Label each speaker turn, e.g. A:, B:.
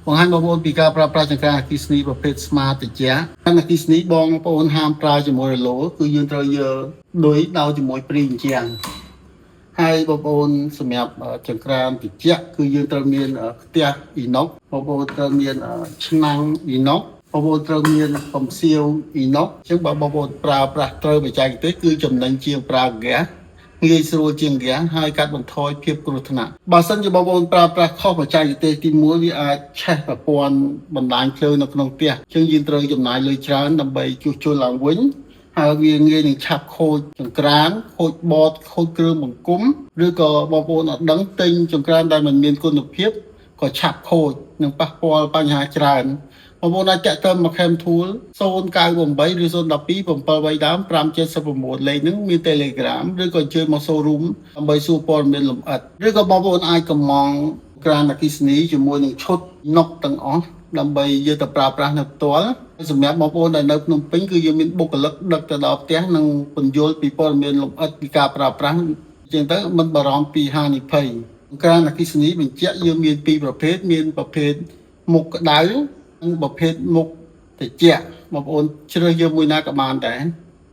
A: បង្ហាញបងប្អូនពីការប្រើប្រាស់ចង្ក្រានអគ្គិសនីប្រភេទ Smart ត្រជាក់អគ្គិសនីបងប្អូនហាមប្រើជាមួយរឡូគឺយើងត្រូវយកដុយដោជាមួយព្រីអញ្ចឹងហើយបងប្អូនសម្រាប់ចង្ក្រានត្រជាក់គឺយើងត្រូវមានខ្ទះអ៊ីណុកបងប្អូនត្រូវមានឆ្នាំងអ៊ីណុកបងប្អូនត្រូវមានកំសៀវអ៊ីណុកអញ្ចឹងបើបងប្អូនប្រើប្រាស់ត្រូវបច្ចេកទេសគឺចំណេញជាងប្រើហ្គាសងាយស្រួលជាងហ្គាសហើយកាត់បន្ថយភាពគ្រោះថ្នាក់បើសិនជាបងប្អូនប្រើប្រាស់ខុសបច្ចេកទេសទី1វាអាចឆេះប្រព័ន្ធបណ្ដាញភ្លើងនៅក្នុងផ្ទះអញ្ចឹងយើងត្រូវចំណាយលុយច្រើនដើម្បីជួសជុលឡើងវិញហើយវាងាយនឹងឆាប់ខូចចង្ក្រានខូចបតខូចគ្រឿងបង្គុំឬក៏បងប្អូនអត់ដឹងទិញចង្ក្រានដែលមិនមានគុណភាពក៏ឆាប់ខូចនិងប៉ះពាល់បញ្ហាច្រើនបងប្អូនអាចចាក់ទៅមក Chem Tool 098 ឬ 012 7 ដើម 579 លេខហ្នឹងមាន Telegram ឬក៏អញ្ជើញមក showroom ដើម្បីសួរព័ត៌មានលម្អិតឬក៏បងប្អូនអាចកម្មង់ក្រានអគ្គិសនីជាមួយនឹងឈុតណុកទាំងអស់ដើម្បីយកទៅប្រើប្រាស់នៅផ្ទាល់សម្រាប់បងប្អូនដែលនៅភ្នំពេញគឺយើងមានបុគ្គលិកដឹកទៅដល់ផ្ទះនិងពន្យល់ពីព័ត៌មានលម្អិតពីការប្រើប្រាស់អញ្ចឹងទៅមិនបារម្ភពីហានិភ័យក្រានអគ្គិសនីបញ្ជាក់យើងមានពីរប្រភេទមានប្រភេទមុខក្តៅនិងប្រភេទមុខត្រជាក់បងប្អូនជ្រើសយកមួយណាក៏បានដែរ